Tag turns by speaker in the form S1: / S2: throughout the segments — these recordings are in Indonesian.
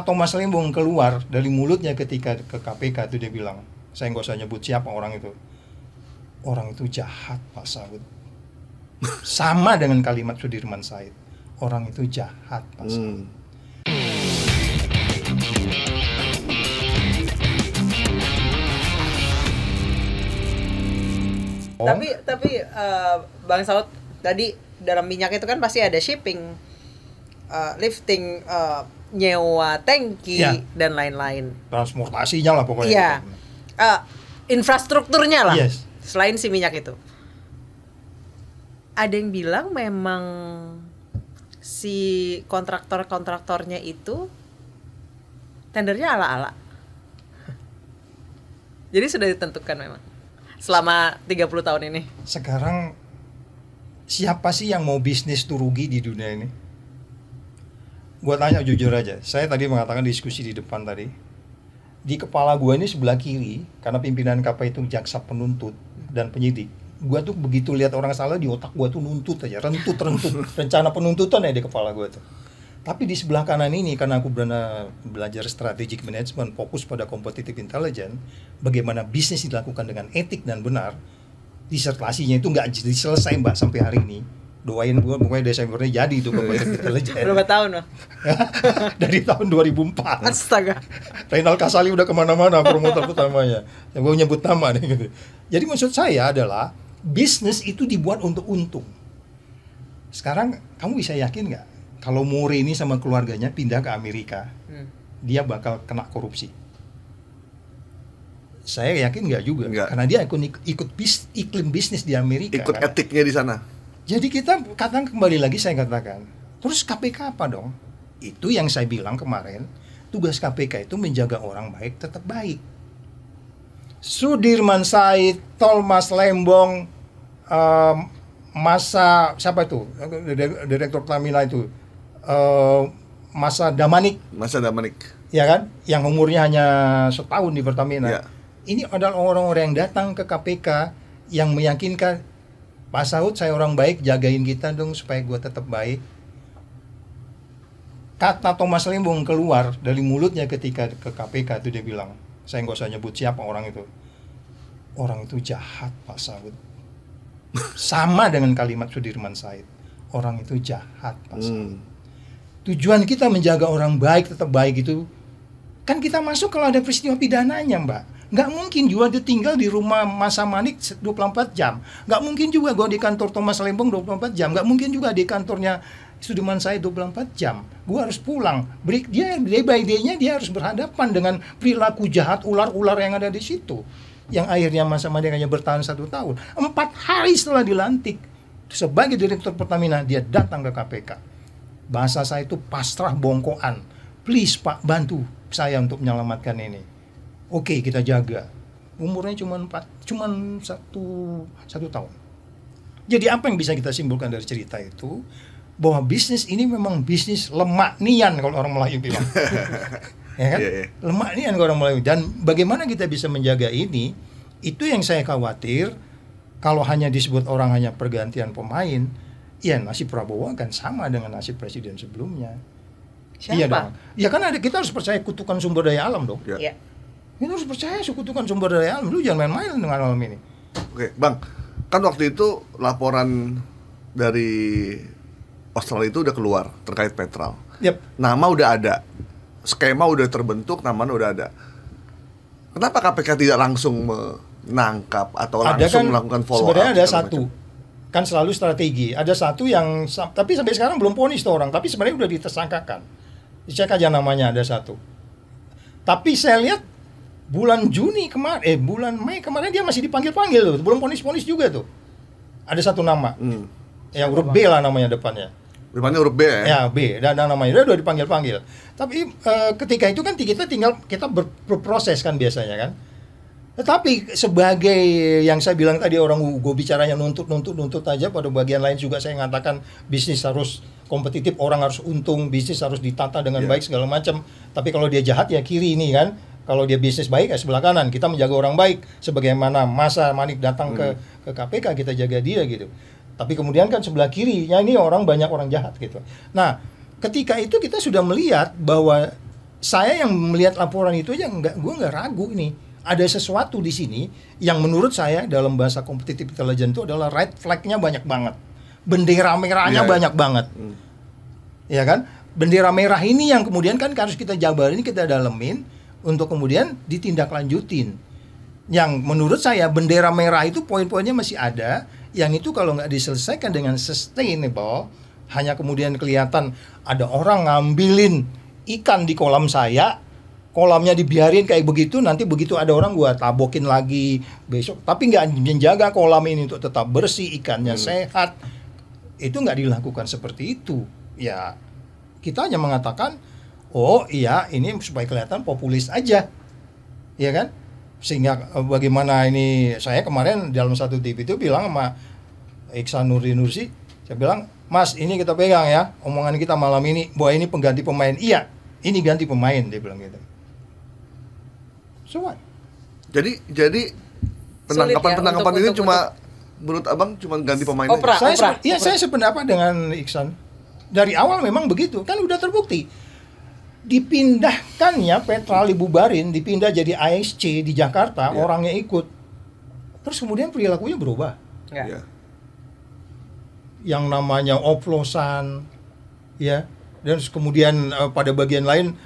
S1: Thomas Lembong keluar dari mulutnya ketika ke KPK itu dia bilang, saya nggak usah nyebut siapa orang itu jahat Pak Saud. Sama dengan kalimat Sudirman Said, orang itu jahat Pak Saud.
S2: Tapi Bang Saud tadi dalam minyak itu kan pasti ada shipping, lifting, nyewa tangki dan lain-lain.
S1: Transportasinya lah pokoknya.
S2: Iya. Infrastrukturnya lah.
S1: Yes.
S2: Selain si minyak itu. Ada yang bilang memang si kontraktornya itu tendernya ala-ala. Jadi sudah ditentukan memang selama 30 tahun ini.
S1: Sekarang siapa sih yang mau bisnis tuh rugi di dunia ini? Gua tanya jujur aja. Saya tadi mengatakan diskusi di depan tadi. Di kepala gua ini sebelah kiri, karena pimpinan KPK itu jaksa penuntut dan penyidik. Gua tuh begitu lihat orang salah di otak gua tuh nuntut aja, rentut. Rencana penuntutan ya di kepala gua tuh. Tapi di sebelah kanan ini, karena aku belajar strategic management, fokus pada competitive intelligence, bagaimana bisnis dilakukan dengan etik dan benar, disertasinya itu nggak selesai Mbak sampai hari ini. Doain gue pokoknya Desembernya jadi itu competitive intelligence.
S2: Berapa tahun loh?
S1: Dari tahun 2004.
S2: Astaga.
S1: Reynal Kasali udah kemana-mana promotor utamanya. Yang gue nyebut nama nih gitu. Jadi maksud saya adalah bisnis itu dibuat untuk untung. Sekarang kamu bisa yakin nggak kalau More ini sama keluarganya pindah ke Amerika, dia bakal kena korupsi? Saya yakin nggak juga, karena dia ikut iklim bisnis di Amerika.
S3: Ikut kan? Etiknya di sana.
S1: Jadi kita kembali lagi saya katakan, terus KPK apa dong? Itu yang saya bilang kemarin, tugas KPK itu menjaga orang baik tetap baik. Sudirman Said, Thomas Lembong, siapa itu? Direktur Pertamina itu, Masa Damanik. Ya kan? Yang umurnya hanya setahun di Pertamina. Ya. Ini adalah orang-orang yang datang ke KPK yang meyakinkan, Pak Saud, saya orang baik, jagain kita dong supaya gue tetap baik. Kata Thomas Lembong keluar dari mulutnya ketika ke KPK itu dia bilang, saya nggak usah nyebut siapa orang itu. Orang itu jahat Pak Saud. Sama dengan kalimat Sudirman Said. Orang itu jahat Pak Saud. Tujuan kita menjaga orang baik tetap baik itu, kan kita masuk kalau ada peristiwa pidananya Mbak. Nggak mungkin juga dia tinggal di rumah Masa Manik 24 jam. Nggak mungkin juga gue di kantor Thomas Lembong 24 jam. Nggak mungkin juga di kantornya Sudirman Said 24 jam. Gue harus pulang. Dia day by day-nya dia harus berhadapan dengan perilaku jahat ular-ular yang ada di situ. Yang akhirnya Masa Manik hanya bertahan 1 tahun. 4 hari setelah dilantik sebagai direktur Pertamina, dia datang ke KPK. Bahasa saya itu pasrah bongkoan. Please Pak, bantu saya untuk menyelamatkan ini. Oke, kita jaga. Umurnya cuma satu tahun. Jadi apa yang bisa kita simpulkan dari cerita itu? Bahwa bisnis ini memang bisnis lemak nian kalau orang Melayu bilang. Ya kan? Lemak nian kalau orang Melayu. Dan bagaimana kita bisa menjaga ini? Itu yang saya khawatir. Kalau hanya disebut orang hanya pergantian pemain, ya nasib Prabowo akan sama dengan nasib presiden sebelumnya.
S2: Siapa?
S1: Iya dong. Ya kan kita harus percaya kutukan sumber daya alam dong.
S2: Iya.
S1: Kita harus percaya kutukan sumber daya alam. Lu jangan main-main dengan alam ini.
S3: Oke, Bang. Kan waktu itu laporan dari Australia itu udah keluar terkait Petral.
S1: Yep.
S3: Nama udah ada. Skema udah terbentuk, namanya udah ada. Kenapa KPK tidak langsung menangkap atau langsung melakukan follow up?
S1: Sebenarnya ada satu. Kan selalu strategi. Ada satu yang tapi sampai sekarang belum vonis tuh orang, tapi sebenarnya udah ditersangkakan. Dicek aja namanya, ada satu. Tapi saya lihat bulan Mei kemarin dia masih dipanggil-panggil tuh, belum vonis juga tuh. Ada satu nama, yang huruf B lah namanya depannya.
S3: Depannya huruf B ya?
S1: Ya B, dan namanya udah dipanggil-panggil. Tapi ketika itu kan kita berproses kan biasanya kan. Tetapi sebagai yang saya bilang tadi, orang gue bicaranya nuntut aja, pada bagian lain juga saya mengatakan bisnis harus kompetitif, orang harus untung, bisnis harus ditata dengan baik segala macam. Tapi kalau dia jahat ya kiri ini kan. Kalau dia bisnis baik ya sebelah kanan. Kita menjaga orang baik sebagaimana Masa Manik datang ke KPK, kita jaga dia gitu. Tapi kemudian kan sebelah kirinya ini banyak orang jahat gitu. Nah, ketika itu kita sudah melihat bahwa saya yang melihat laporan itu aja gue nggak ragu ini ada sesuatu di sini yang menurut saya dalam bahasa competitive intelligence itu adalah red flag-nya banyak banget, bendera merahnya banyak banget, ya kan? Bendera merah ini yang kemudian kan harus kita jabarin, kita dalemin untuk kemudian ditindaklanjutin. Yang menurut saya bendera merah itu poin-poinnya masih ada, yang itu kalau nggak diselesaikan dengan sustainable, hanya kemudian kelihatan ada orang ngambilin ikan di kolam saya, kolamnya dibiarin kayak begitu, nanti begitu ada orang gua tabokin lagi besok, tapi nggak menjaga kolam ini untuk tetap bersih, ikannya sehat, itu nggak dilakukan seperti itu. Ya kita hanya mengatakan, oh iya ini supaya kelihatan populis aja, ya kan? Sehingga bagaimana ini, saya kemarin dalam satu TV itu bilang sama Iksan Nursi, saya bilang, Mas, ini kita pegang ya, omongan kita malam ini, bahwa ini pengganti pemain. Iya, ini ganti pemain, dia bilang gitu. So what?
S3: Jadi penangkapan ini cuma menurut Abang cuma ganti pemain
S2: Opera.
S1: Saya sependapat dengan Iksan. Dari awal memang begitu, kan udah terbukti. Dipindahkan ya, Petra dibubarin, dipindah jadi ASC di Jakarta, orangnya ikut. Terus kemudian perilakunya berubah.
S3: Ya.
S1: Yang namanya oplosan, ya, dan kemudian pada bagian lain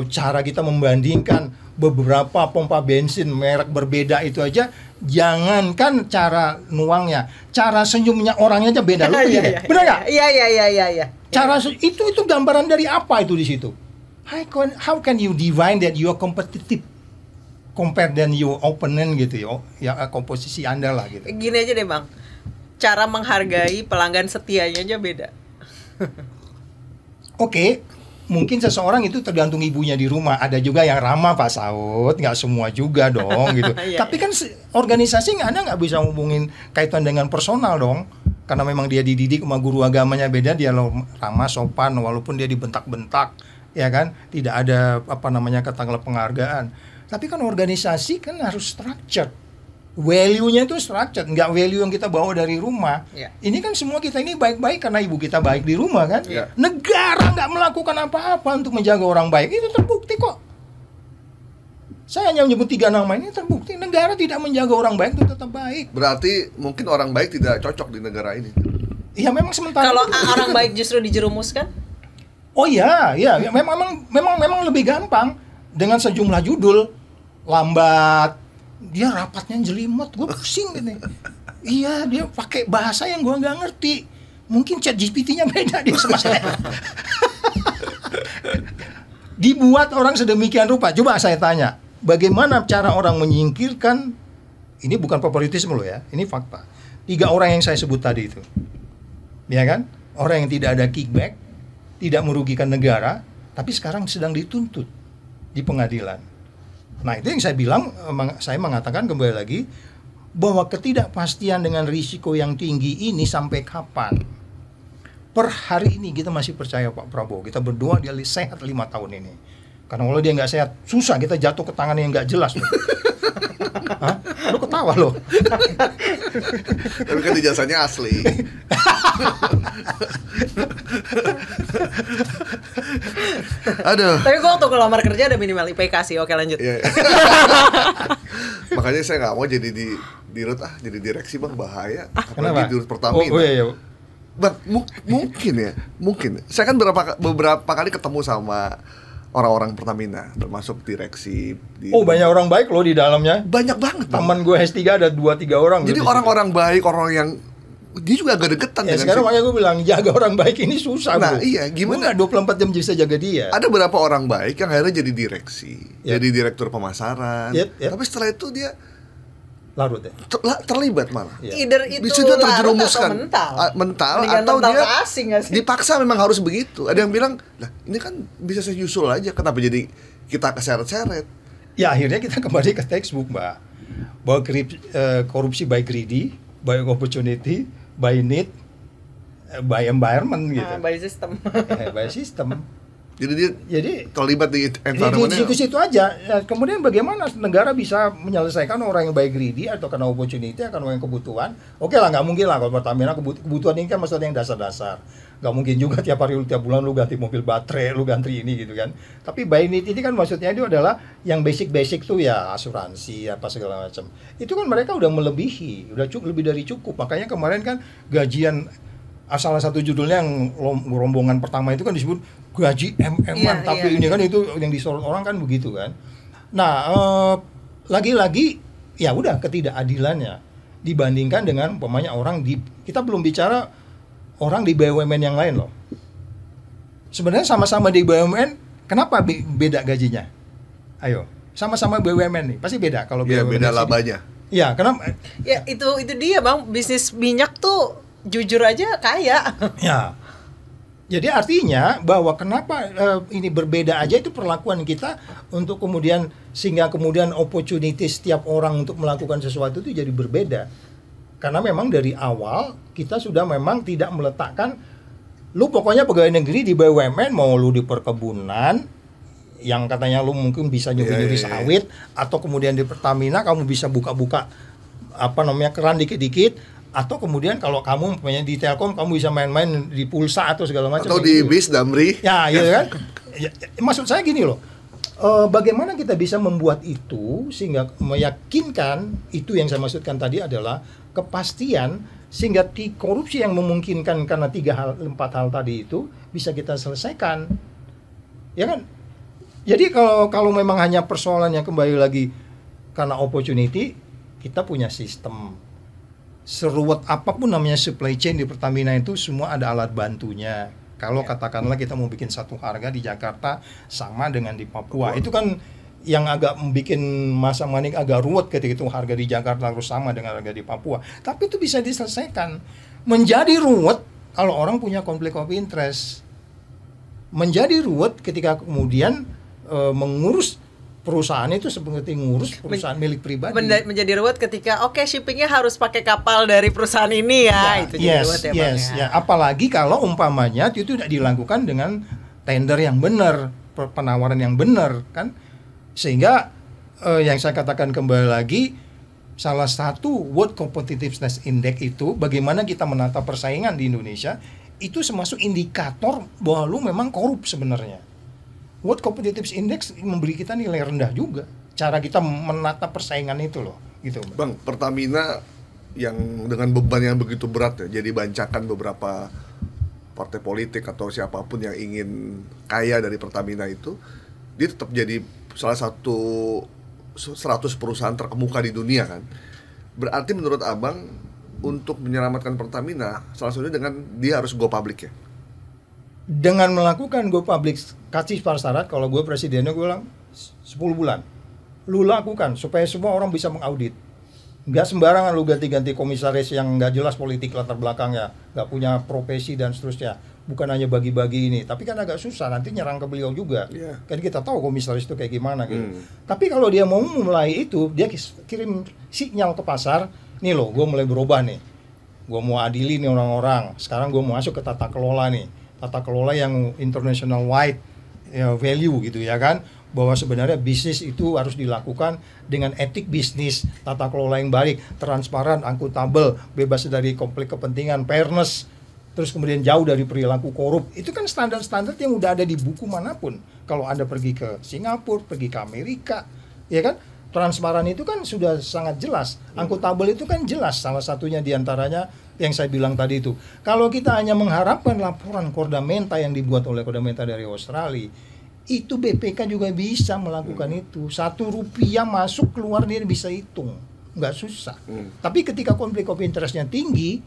S1: cara kita membandingkan beberapa pompa bensin merek berbeda itu aja, jangankan cara nuangnya, cara senyumnya orangnya aja beda. Lu benar nggak?
S2: Iya.
S1: Cara itu gambaran dari apa itu di situ? How can you divine that you are competitive compare than your opponent gitu ya komposisi Anda lah gitu.
S2: Gini aja deh Bang, cara menghargai pelanggan setianya aja beda.
S1: Oke, mungkin seseorang itu tergantung ibunya di rumah. Ada juga yang ramah Pak Saud, nggak semua juga dong gitu. Tapi kan organisasi Anda nggak bisa ngomongin kaitan dengan personal dong. Karena memang dia dididik sama guru agamanya beda, dia ramah, sopan, walaupun dia dibentak-bentak, ya kan? Tidak ada katakanlah penghargaan. Tapi kan organisasi kan harus structured. Value-nya itu structured, nggak value yang kita bawa dari rumah. Ini kan semua kita ini baik-baik karena ibu kita baik di rumah kan. Negara nggak melakukan apa-apa untuk menjaga orang baik, itu terbukti kok. Saya hanya menyebut 3 nama ini, terbukti negara tidak menjaga orang baik itu tetap baik.
S3: Berarti mungkin orang baik tidak cocok di negara ini.
S1: Iya memang sementara.
S2: Kalau orang baik justru dijerumuskan?
S1: Oh iya, memang lebih gampang dengan sejumlah judul lambat. Dia rapatnya jelimet, gue pusing gitu. Iya, dia pakai bahasa yang gue nggak ngerti. Mungkin ChatGPT-nya beda dia sama saya. Dibuat orang sedemikian rupa. Coba saya tanya, bagaimana cara orang menyingkirkan? Ini bukan favoritisme loh ya, ini fakta. 3 orang yang saya sebut tadi itu, ya kan? Orang yang tidak ada kickback, tidak merugikan negara, tapi sekarang sedang dituntut di pengadilan. Nah itu yang saya bilang, saya mengatakan kembali lagi bahwa ketidakpastian dengan risiko yang tinggi ini sampai kapan? Per hari ini kita masih percaya Pak Prabowo, kita berdoa dia sehat 5 tahun ini. Karena kalau dia nggak sehat, susah kita jatuh ke tangan yang nggak jelas. Hah? Lu ketawa loh.
S3: Tapi kan ijazahnya asli. Aduh.
S2: Tapi gue waktu ngelamar kerja ada minimal IPK sih. Oke lanjut.
S3: Makanya saya nggak mau jadi di rut jadi direksi Bang, bahaya.
S1: Kenapa?
S3: Apalagi di rut Pertamina.
S1: Iya.
S3: Bang, mungkin. Saya kan beberapa kali ketemu sama orang-orang Pertamina, termasuk direksi.
S1: Banyak orang baik loh di dalamnya.
S3: Banyak banget.
S1: Teman gue S3 ada 2-3 orang.
S3: Jadi orang-orang baik, orang yang dia juga agak deketan dengan
S1: sekarang makanya gue bilang jaga orang baik ini susah.
S3: Nah iya, gimana?
S1: 24 jam bisa jaga dia.
S3: Ada beberapa orang baik yang akhirnya jadi direksi, jadi direktur pemasaran. Tapi setelah itu dia
S1: larut ya?
S3: Terlibat malah.
S2: Either itu
S3: di situ terjerumuskan
S2: mental
S3: atau dia
S2: asing, gak sih?
S3: dipaksa memang harus begitu. Ada yang bilang, lah ini kan bisa saya nyusul aja, kenapa jadi kita keseret-seret?
S1: Ya akhirnya kita kembali ke textbook Mbak, bahwa korupsi by greedy, by opportunity, by need, by environment gitu.
S2: By system.
S1: By system.
S3: Jadi terlibat di environment-nya.
S1: Di situ aja. Ya, kemudian bagaimana negara bisa menyelesaikan orang yang by greedy atau karena opportunity, karena yang kebutuhan? Oke lah, nggak mungkin lah kalau Pertamina kebutuhan ini kan maksudnya yang dasar-dasar. nggak mungkin juga tiap bulan lu ganti mobil baterai, lu ganti ini gitu kan. Tapi by need ini kan maksudnya itu adalah yang basic tuh ya asuransi apa segala macam. Itu kan mereka udah melebihi, udah lebih dari cukup. Makanya kemarin kan gajian salah satu judulnya yang rombongan pertama itu kan disebut gaji MM-an, tapi ini kan itu yang disorot orang kan begitu kan. Nah, lagi-lagi ya udah ketidakadilannya dibandingkan dengan umpamanya orang kita belum bicara orang di BUMN yang lain loh. Sebenarnya sama-sama di BUMN, kenapa beda gajinya? Ayo, sama-sama BUMN nih, pasti beda kalau BUMN.
S3: Beda labanya.
S1: Ya, kenapa?
S2: Ya itu dia Bang, bisnis minyak tuh jujur aja kaya.
S1: Ya. Jadi artinya bahwa kenapa ini berbeda aja itu perlakuan kita untuk kemudian sehingga kemudian opportunity setiap orang untuk melakukan sesuatu itu jadi berbeda. Karena memang dari awal kita sudah memang tidak meletakkan lu pokoknya pegawai negeri di BUMN, mau lu di perkebunan yang katanya lu mungkin bisa nyuri sawit, atau kemudian di Pertamina kamu bisa buka-buka keran dikit-dikit, atau kemudian kalau kamu punya di Telkom kamu bisa main-main di pulsa atau segala macam,
S3: atau di bis Damri.
S1: Ya, iya kan? Maksud saya gini loh. Bagaimana kita bisa membuat itu sehingga meyakinkan itu yang saya maksudkan tadi adalah kepastian, sehingga korupsi yang memungkinkan karena 4 hal tadi itu bisa kita selesaikan. Ya kan? Jadi kalau memang hanya persoalannya kembali lagi karena opportunity, kita punya sistem. Seruat apapun namanya supply chain di Pertamina itu semua ada alat bantunya. Kalau katakanlah kita mau bikin satu harga di Jakarta sama dengan di Papua, itu kan yang agak bikin Mas Manik agak ruwet ketika itu harga di Jakarta harus sama dengan harga di Papua. Tapi itu bisa diselesaikan. Menjadi ruwet kalau orang punya konflik of interest. Menjadi ruwet ketika kemudian mengurus perusahaan itu seperti ngurus perusahaan milik pribadi.
S2: Menjadi ruwet ketika shippingnya harus pakai kapal dari perusahaan ini ya, itu jadi ruwet ya Bang ya.
S1: Apalagi kalau umpamanya itu tidak dilakukan dengan tender yang benar, penawaran yang benar kan, sehingga yang saya katakan kembali lagi, salah satu World Competitiveness Index itu bagaimana kita menata persaingan di Indonesia itu termasuk indikator bahwa lu memang korup sebenarnya. World Competitiveness Index memberi kita nilai rendah juga. Cara kita menata persaingan itu loh, gitu.
S3: Bang, Pertamina yang dengan beban yang begitu berat ya, jadi bancakan beberapa partai politik atau siapapun yang ingin kaya dari Pertamina itu, dia tetap jadi salah satu 100 perusahaan terkemuka di dunia kan. Berarti menurut Abang untuk menyelamatkan Pertamina salah satunya dengan dia harus go public ya.
S1: Dengan melakukan go public, kasih syarat, kalau gue presidennya gue bilang 10 bulan lu lakukan supaya semua orang bisa mengaudit. Nggak sembarangan lu ganti-ganti komisaris yang nggak jelas politik latar belakangnya, nggak punya profesi dan seterusnya. Bukan hanya bagi-bagi ini, tapi kan agak susah nanti nyerang ke beliau juga. Kan kita tahu komisaris itu kayak gimana gitu. Tapi kalau dia mau mulai itu, dia kirim sinyal ke pasar, nih loh gue mulai berubah nih, gue mau adili nih orang-orang, sekarang gue mau masuk ke tata kelola nih, tata kelola yang international wide value gitu ya kan, bahwa sebenarnya bisnis itu harus dilakukan dengan etik bisnis, tata kelola yang baik, transparan, akuntabel, bebas dari konflik kepentingan, fairness, terus kemudian jauh dari perilaku korup. Itu kan standar-standar yang udah ada di buku manapun. Kalau Anda pergi ke Singapura, pergi ke Amerika, ya kan, transparan itu kan sudah sangat jelas, akuntabel itu kan jelas, salah satunya diantaranya yang saya bilang tadi itu. Kalau kita hanya mengharapkan laporan Kordamenta yang dibuat oleh Kordamenta dari Australia, itu BPK juga bisa melakukan itu. Rp1 masuk keluar dia bisa hitung, nggak susah. Tapi ketika konflik of interest-nya tinggi,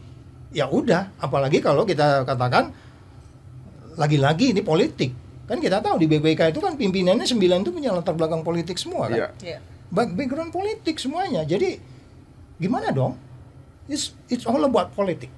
S1: ya udah. Apalagi kalau kita katakan lagi-lagi ini politik, kan kita tahu di BPK itu kan pimpinannya 9 itu punya latar belakang politik semua kan. Background politik semuanya. Jadi gimana dong? It's all about politik.